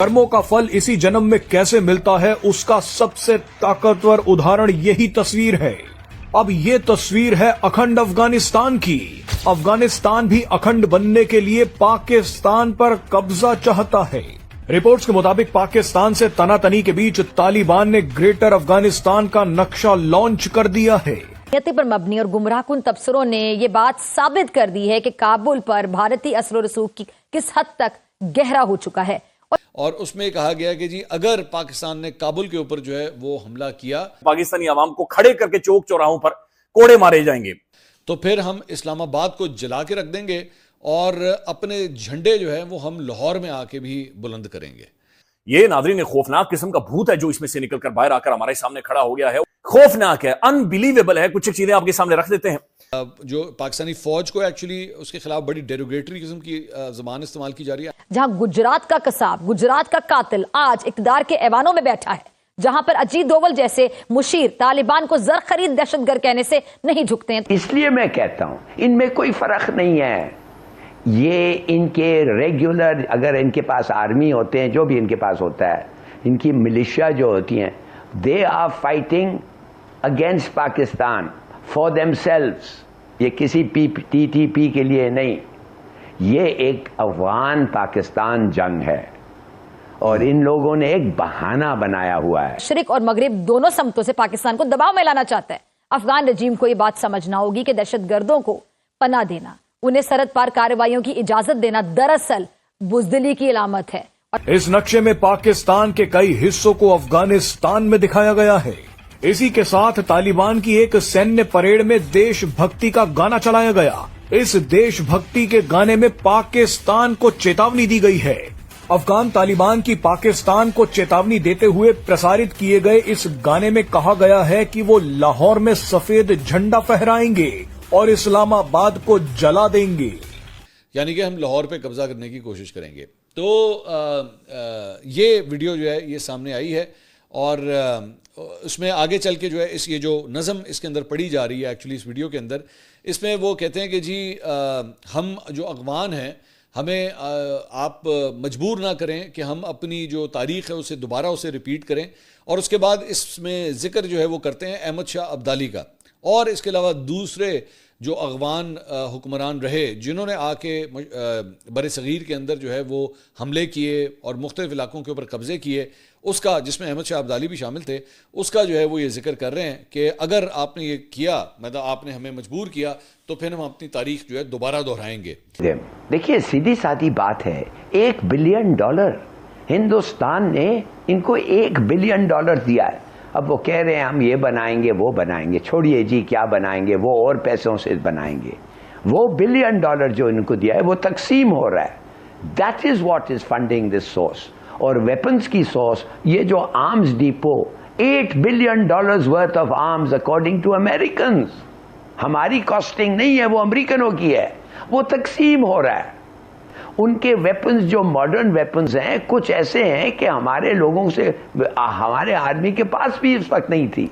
कर्मों का फल इसी जन्म में कैसे मिलता है, उसका सबसे ताकतवर उदाहरण यही तस्वीर है। अब ये तस्वीर है अखंड अफगानिस्तान की। अफगानिस्तान भी अखंड बनने के लिए पाकिस्तान पर कब्जा चाहता है। रिपोर्ट्स के मुताबिक पाकिस्तान से तनातनी के बीच तालिबान ने ग्रेटर अफगानिस्तान का नक्शा लॉन्च कर दिया है। नियति पर मबनी और गुमराहकुन तबसरों ने ये बात साबित कर दी है कि काबुल पर भारतीय असर रसूख की किस हद तक गहरा हो चुका है। और उसमें कहा गया कि जी अगर पाकिस्तान ने काबुल के ऊपर जो है वो हमला किया, पाकिस्तानी आवाम को खड़े करके चौक चौराहों पर कोड़े मारे जाएंगे, तो फिर हम इस्लामाबाद को जला के रख देंगे और अपने झंडे जो है वो हम लाहौर में आके भी बुलंद करेंगे। ये नाज़रीन खौफनाक किस्म का भूत है जो इसमें से निकलकर बाहर आकर हमारे सामने खड़ा हो गया है। खौफनाक है, अनबिलीवेबल है। कुछ चीजें आपके सामने रख देते हैं। जो पाकिस्तानी फौज को एक्चुअली उसके खिलाफ बड़ी डेरोगेटरी किस्म की ज़बान इस्तेमाल की जा रही है। जहां गुजरात का कसाब, गुजरात का कातिल आज इक्तदार के ऐवानों में बैठा है, जहां पर अजीत डोवल जैसे मुशीर तालिबान को जर खरीद दहशतगर्द कहने से नहीं झुकते हैं। इसलिए मैं कहता हूं इनमें कोई फर्क नहीं है। ये इनके रेगुलर, अगर इनके पास आर्मी होते हैं, जो भी इनके पास होता है, इनकी मिलिशिया जो होती हैं, they are fighting against Pakistan for themselves. ये किसी टीटीपी के लिए नहीं, ये एक अफगान पाकिस्तान जंग है और इन लोगों ने एक बहाना बनाया हुआ है। मशरिक और मगरिब दोनों समतों से पाकिस्तान को दबाव में लाना चाहता है। अफगान रजीम को ये बात समझना होगी कि दहशतगर्दों को पनाह देना, उन्हें सरहद पार कार्रवाइयों की इजाजत देना दरअसल बुज़दिली की अलामत है। इस नक्शे में पाकिस्तान के कई हिस्सों को अफगानिस्तान में दिखाया गया है। इसी के साथ तालिबान की एक सैन्य परेड में देशभक्ति का गाना चलाया गया। इस देशभक्ति के गाने में पाकिस्तान को चेतावनी दी गई है। अफगान तालिबान की पाकिस्तान को चेतावनी देते हुए प्रसारित किए गए इस गाने में कहा गया है कि वो लाहौर में सफेद झंडा फहराएंगे और इस्लामाबाद को जला देंगे, यानी कि हम लाहौर पे कब्जा करने की कोशिश करेंगे। तो ये वीडियो जो है ये सामने आई है और उसमें आगे चल के जो है ये जो नज़म इसके अंदर पढ़ी जा रही है एक्चुअली इस वीडियो के अंदर, इसमें वो कहते हैं कि जी हम जो अगवान हैं, हमें आप मजबूर ना करें कि हम अपनी जो तारीख़ है उसे दोबारा उसे रिपीट करें। और उसके बाद इसमें ज़िक्र जो है वो करते हैं अहमद शाह अब्दाली का और इसके अलावा दूसरे जो अगवान हुक्मरान रहे जिन्होंने आके बरे सगीर के अंदर जो है वो हमले किए और मुख्तलिफ इलाकों के ऊपर कब्ज़े किए, उसका, जिसमें अहमद शाह अब्दाली भी शामिल थे, उसका जो है वो ये जिक्र कर रहे हैं कि अगर आपने ये किया, मतलब आपने हमें मजबूर किया, तो फिर हम अपनी तारीख जो है दोबारा दोहराएंगे। देखिए सीधी सादी बात है, $1 बिलियन हिंदुस्तान ने इनको $1 बिलियन दिया है। अब वो कह रहे हैं हम ये बनाएंगे वो बनाएंगे, छोड़िए जी क्या बनाएंगे, वो और पैसों से बनाएंगे। वो $1 बिलियन जो इनको दिया है वो तकसीम हो रहा है। That is what is funding this source. और वेपन्स की सोर्स, ये जो arms depot, $8 billion worth of arms according to Americans. हमारी कॉस्टिंग नहीं है, वो अमेरिकनों की है, वो तकसीम हो रहा है। उनके वेपन्स जो मॉडर्न वेपन्स हैं कुछ ऐसे हैं कि हमारे लोगों से, हमारे आर्मी के पास भी इस वक्त नहीं थी।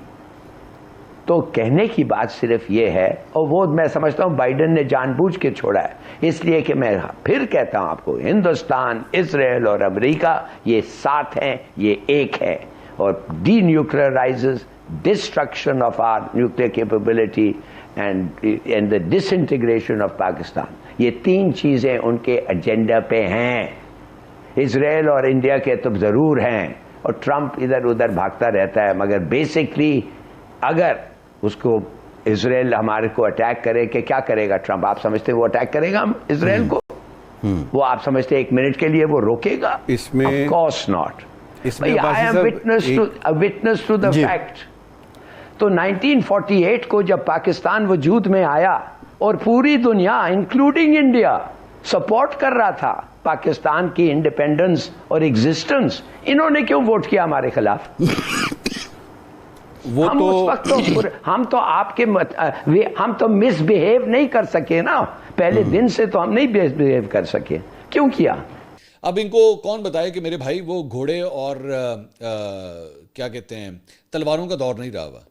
तो कहने की बात सिर्फ ये है, और वो मैं समझता हूं बाइडेन ने जानबूझ के छोड़ा है, इसलिए कि मैं फिर कहता हूं आपको, हिंदुस्तान, इजराइल और अमेरिका ये साथ हैं, ये एक है। और denuclearises, destruction of our nuclear capability and the disintegration of Pakistan, ये 3 चीजें उनके एजेंडा पे हैं। इजराइल और इंडिया के तो जरूर हैं, और ट्रंप इधर उधर भागता रहता है, मगर बेसिकली अगर उसको इजराइल हमारे को अटैक करे, कि क्या करेगा ट्रंप? आप समझते हैं वो अटैक करेगा हम इजराइल को? वो आप समझते हैं 1 मिनट के लिए वो रोकेगा? इसमें of course not. I am witness to the fact. तो 1948 को जब पाकिस्तान वजूद में आया और पूरी दुनिया इंक्लूडिंग इंडिया सपोर्ट कर रहा था पाकिस्तान की इंडिपेंडेंस और एग्जिस्टेंस, इन्होंने क्यों वोट किया हमारे खिलाफ? वो हम तो उस वक्त तो हम तो आपके हम तो मिसबिहेव नहीं कर सके ना, पहले दिन से तो हम नहीं मिसबिहेव कर सके, क्यों किया? अब इनको कौन बताए कि मेरे भाई वो घोड़े और क्या कहते हैं तलवारों का दौर नहीं रहा हुआ,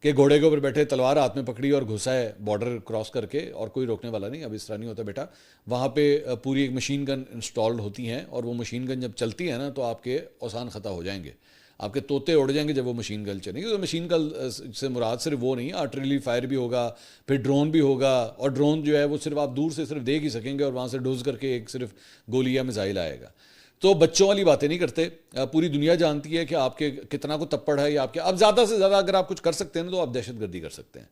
کہ گھوڑے کے اوپر بیٹھے تلوار ہاتھ میں پکڑی اور گھسا ہے بارڈر کراس کر کے اور کوئی روکنے والا نہیں. اب اس طرح نہیں ہوتا بیٹا. وہاں پہ پوری ایک مشین گن انسٹالڈ ہوتی ہیں اور وہ مشین گن جب چلتی ہے نا تو آپ کے اوسان خطا ہو جائیں گے, آپ کے طوطے اڑ جائیں گے جب وہ مشین گن چلیں گے. تو مشین گن سے مراد صرف وہ نہیں, آرٹلری فائر بھی ہوگا, پھر ڈرون بھی ہوگا, اور ڈرون جو ہے وہ صرف آپ دور سے صرف دیکھ ہی سکیں گے اور وہاں سے ڈوز کر کے ایک صرف گولی یا میزائل آئے گا. تو بچوں والی باتیں نہیں کرتے. پوری دنیا جانتی ہے کہ آپ کے کتنا کو تپڑ ہے یا آپ کے. اب زیادہ سے زیادہ اگر آپ کچھ کر سکتے ہیں تو آپ دہشت گردی کر سکتے ہیں.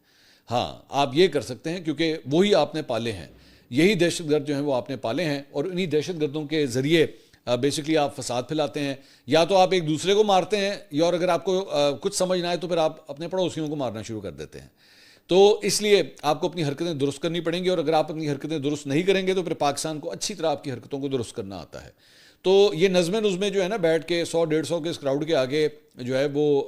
ہاں آپ یہ کر سکتے ہیں کیونکہ وہی آپ نے پالے ہیں, یہی دہشت گرد جو ہیں وہ آپ نے پالے ہیں, اور انہی دہشت گردوں کے ذریعے بیسکلی آپ فساد پھیلاتے ہیں. یا تو آپ ایک دوسرے کو مارتے ہیں, یا اور اگر آپ کو کچھ سمجھ نہ آئے تو پھر آپ اپنے پڑوسیوں کو مارنا شروع کر دیتے ہیں. تو اس لیے آپ کو اپنی حرکتیں درست کرنی پڑیں گی, اور اگر آپ اپنی حرکتیں درست نہیں کریں گے تو پھر پاکستان کو اچھی طرح آپ کی حرکتوں کو درست کرنا آتا ہے. تو یہ نظمیں جو ہے نا بیٹھ کے 100-150 کے اس کراؤڈ کے آگے جو ہے وہ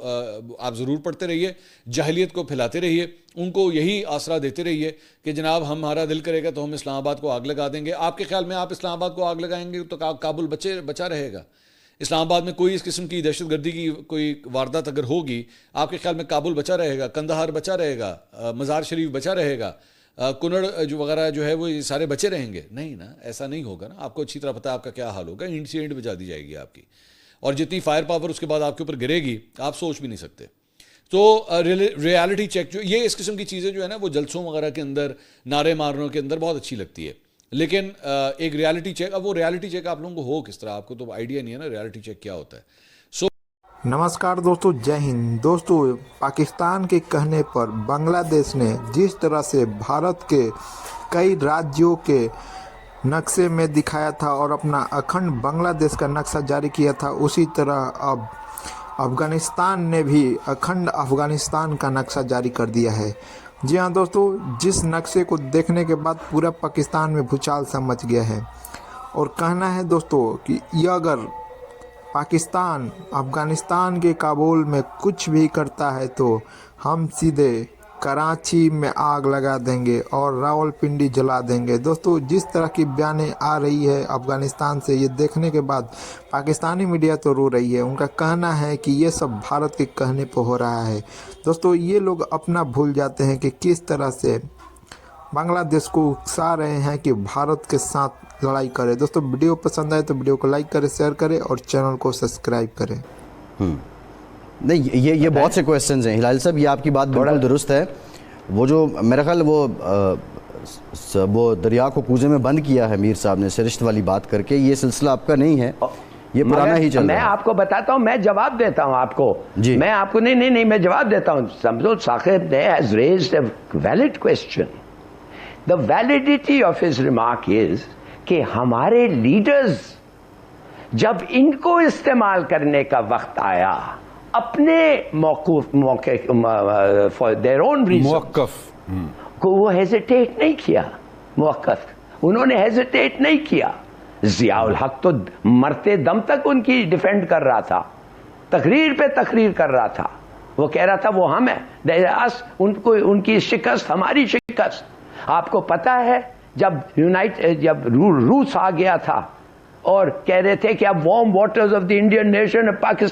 آپ ضرور پڑھتے رہیے, جاہلیت کو پھیلاتے رہیے, ان کو یہی آسرا دیتے رہیے کہ جناب ہمارا دل کرے گا تو ہم اسلام آباد کو آگ لگا دیں گے. آپ کے خیال میں آپ اسلام آباد کو آگ لگائیں گے تو کابل بچا رہے گا؟ اسلام آباد میں کوئی اس قسم کی دہشت گردی کی کوئی واردات اگر ہوگی, آپ کے خیال میں کابل بچا رہے گا, قندھار بچا رہے گا, مزار شریف بچا رہے گا, کنڑ جو وغیرہ جو ہے وہ سارے بچے رہیں گے؟ نہیں نا, ایسا نہیں ہوگا نا. آپ کو اچھی طرح پتہ ہے آپ کا کیا حال ہوگا. اینڈ سے اینڈ بجا دی جائے گی آپ کی, اور جتنی فائر پاور اس کے بعد آپ کے اوپر گرے گی آپ سوچ بھی نہیں سکتے. تو ریالٹی چیک جو یہ اس قسم کی چیزیں جو ہے نا وہ جلسوں وغیرہ کے اندر نعرے مارنوں کے اندر بہت اچھی لگتی ہے, لیکن ایک ریالٹی چیک, اب وہ ریالٹی چیک آپ لوگوں کو ہو کس طرح, آپ کو تو آئیڈیا نہیں ہے نا ریالٹی چیک کیا ہوتا ہے. नमस्कार दोस्तों, जय हिंद दोस्तों. पाकिस्तान के कहने पर बांग्लादेश ने जिस तरह से भारत के कई राज्यों के नक्शे में दिखाया था और अपना अखंड बांग्लादेश का नक्शा जारी किया था, उसी तरह अब अफगानिस्तान ने भी अखंड अफगानिस्तान का नक्शा जारी कर दिया है. जी हाँ दोस्तों, जिस नक्शे को देखने के बाद पूरा पाकिस्तान में भूचाल सा मच गया है. और कहना है दोस्तों कि ये अगर पाकिस्तान अफगानिस्तान के काबुल में कुछ भी करता है तो हम सीधे कराची में आग लगा देंगे और रावलपिंडी जला देंगे. दोस्तों, जिस तरह की बयानें आ रही है अफगानिस्तान से, ये देखने के बाद पाकिस्तानी मीडिया तो रो रही है. उनका कहना है कि ये सब भारत के कहने पर हो रहा है. दोस्तों, ये लोग अपना भूल जाते हैं कि किस तरह से बांग्लादेश को उकसा रहे हैं कि भारत के साथ लड़ाई करे. दोस्तों, वीडियो पसंद आए तो वीडियो को लाइक करें, शेयर करें और चैनल को सब्सक्राइब करें. नहीं, ये बहुत से क्वेश्चंस हैं हिलाल साहब, ये आपकी बात बिल्कुल दुरुस्त है. वो जो मेरा ख्याल वो दरिया को कूजे में बंद किया है मीर साहब ने सिरिश्त वाली बात करके, ये सिलसिला आपका नहीं है, ये पुराना ही चल रहा है. मैं आपको बताता हूँ, मैं जवाब देता हूँ आपको जी. मैं आपको नहीं मैं जवाब देता हूँ. समझो, साकिब ने has raised a valid question. The validity of his remark is कि हमारे लीडर्स जब इनको इस्तेमाल करने का वक्त आया अपने मौके फॉर देयर ओन रीजन को वो हेजिटेट नहीं किया. मौकफ उन्होंने हेजिटेट नहीं किया. जियाउल हक तो मरते दम तक उनकी डिफेंड कर रहा था, तकरीर पे तकरीर कर रहा था. वो कह रहा था वो हम है, उनको उनकी शिकस्त हमारी शिकस्त. आपको पता है जब रूस आ गया था और कह रहे थे कि अब warm waters of the Indian nation Pakistan